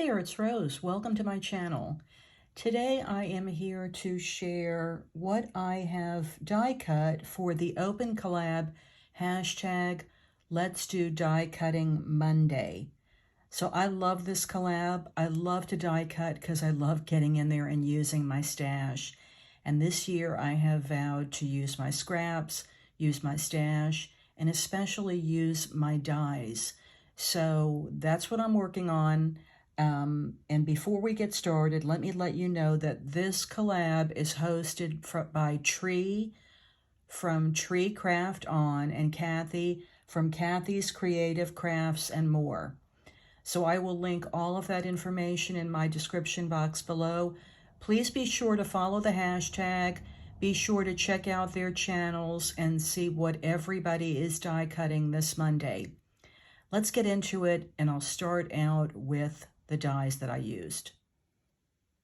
there, it's Rose. Welcome to my channel. Today I am here to share what I have die cut for the Open Collab hashtag Let's Do Die Cutting Monday. So I love this collab. I love to die cut because I love getting in there and using my stash. And this year I have vowed to use my scraps, use my stash, and especially use my dies. So that's what I'm working on. And before we get started, let me let you know that this collab is hosted by Tree from Tree Craft On and Kathy from Kathy's Creative Crafts and More. So I will link all of that information in my description box below. Please be sure to follow the hashtag. Be sure to check out their channels and see what everybody is die cutting this Monday. Let's get into it, and I'll start out with the dies that I used.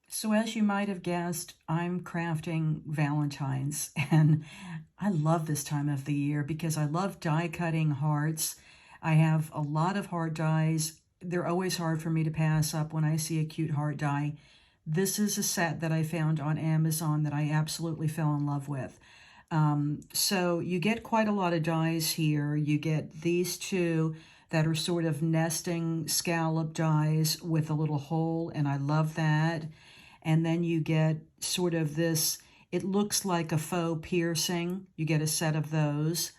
So as you might have guessed, I'm crafting Valentine's, and I love this time of the year because I love die cutting hearts. I have a lot of heart dies. They're always hard for me to pass up when I see a cute heart die. This is a set that I found on Amazon that I absolutely fell in love with. So you get quite a lot of dies here. You get these two that are sort of nesting scallop dies with a little hole, and I love that. And then you get sort of this, it looks like a faux piercing. You get a set of those.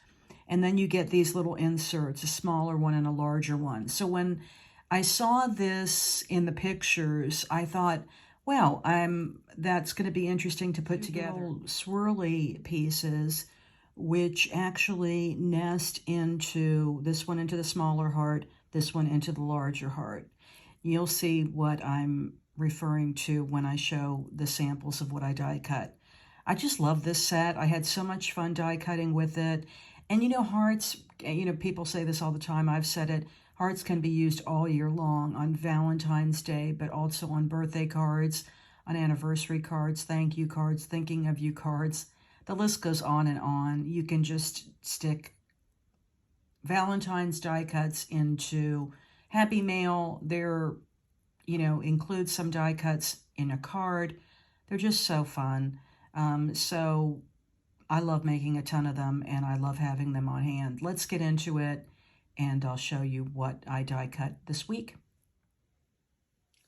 And then you get these little inserts, a smaller one and a larger one. So when I saw this in the pictures, I thought, wow, that's going to be interesting to put together. Swirly pieces, which actually nest into this one into the smaller heart, this one into the larger heart. You'll see what I'm referring to when I show the samples of what I die cut. I just love this set. I had so much fun die cutting with it. And you know, hearts, people say this all the time. I've said it. Hearts can be used all year long on Valentine's Day, but also on birthday cards, on anniversary cards, thank you cards, thinking of you cards. The list goes on and on. You can just stick Valentine's die cuts into Happy Mail. They're, include some die cuts in a card. They're just so fun. So I love making a ton of them, and I love having them on hand. Let's get into it, and I'll show you what I die cut this week.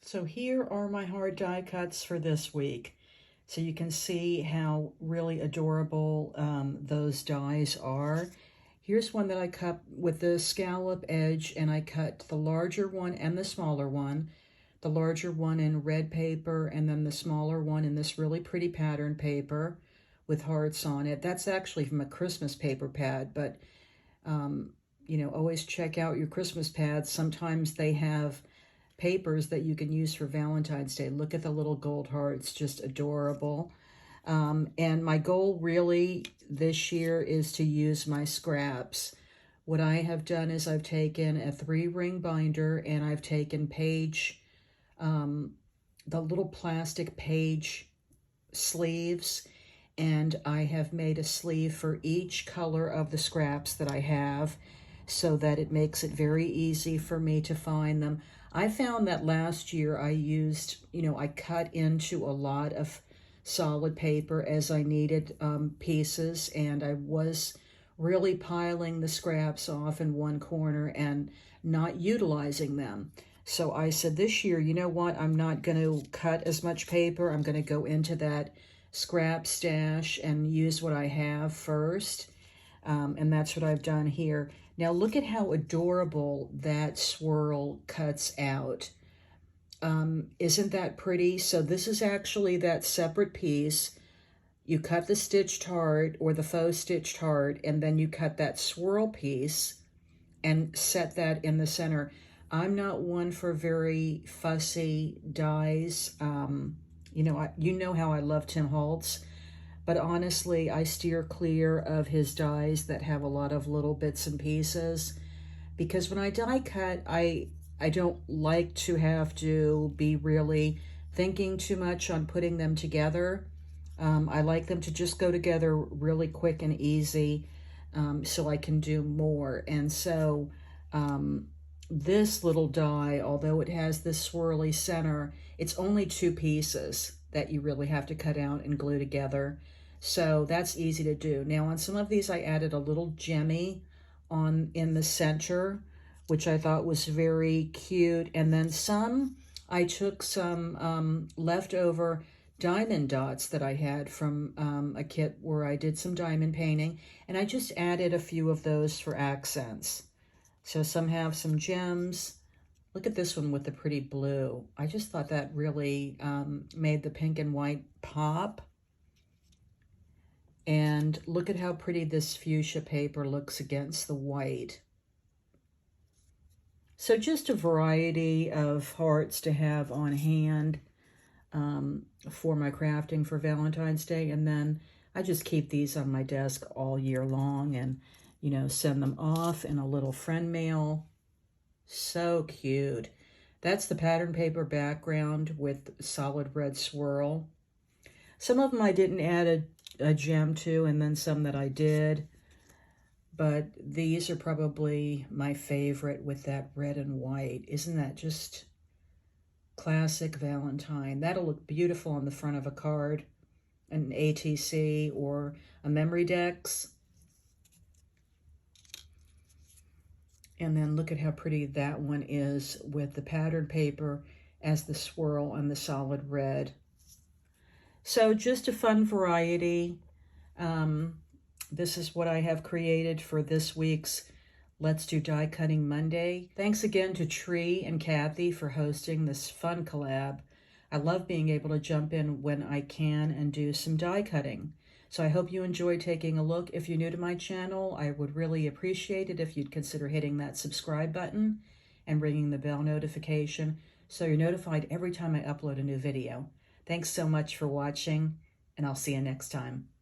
So here are my hard die cuts for this week. So you can see how really adorable those dies are. Here's one that I cut with the scallop edge, and I cut the larger one and the smaller one. The larger one in red paper, and then the smaller one in this really pretty pattern paper with hearts on it. That's actually from a Christmas paper pad, but always check out your Christmas pads. Sometimes they have papers that you can use for Valentine's Day. Look at the little gold hearts, just adorable. And my goal really this year is to use my scraps. What I have done is I've taken a 3-ring binder, and I've taken page, the little plastic page sleeves, and I have made a sleeve for each color of the scraps that I have so that it makes it very easy for me to find them. I found that last year I used, I cut into a lot of solid paper as I needed pieces, and I was really piling the scraps off in one corner and not utilizing them. So I said this year, you know what, I'm not going to cut as much paper. I'm going to go into that scrap stash and use what I have first. And that's what I've done here. Now look at how adorable that swirl cuts out. Isn't that pretty? So this is actually that separate piece. You cut the stitched heart or the faux stitched heart, and then you cut that swirl piece and set that in the center. I'm not one for very fussy dies. You know how I love Tim Holtz, but honestly, I steer clear of his dies that have a lot of little bits and pieces, because when I die cut, I don't like to have to be really thinking too much on putting them together. I like them to just go together really quick and easy, so I can do more. And so this little die, although it has this swirly center, it's only 2 pieces that you really have to cut out and glue together. So that's easy to do. Now on some of these I added a little Gemini in the center, which I thought was very cute. And then some, I took some leftover diamond dots that I had from a kit where I did some diamond painting, and I just added a few of those for accents. So some have some gems. Look at this one with the pretty blue. I just thought that really made the pink and white pop. And look at how pretty this fuchsia paper looks against the white. So just a variety of hearts to have on hand for my crafting for Valentine's Day. And then I just keep these on my desk all year long and, you know, send them off in a little friend mail. So cute. That's the pattern paper background with solid red swirl. Some of them I didn't add a gem to, and then some that I did. But these are probably my favorite with that red and white. Isn't that just classic Valentine? That'll look beautiful on the front of a card, an ATC or a memory decks. And then look at how pretty that one is with the pattern paper as the swirl and the solid red. So just a fun variety. This is what I have created for this week's Let's Do Die Cutting Monday. Thanks again to Tree and Kathy for hosting this fun collab. I love being able to jump in when I can and do some die cutting. So I hope you enjoy taking a look. If you're new to my channel, I would really appreciate it if you'd consider hitting that subscribe button and ringing the bell notification so you're notified every time I upload a new video. Thanks so much for watching, and I'll see you next time.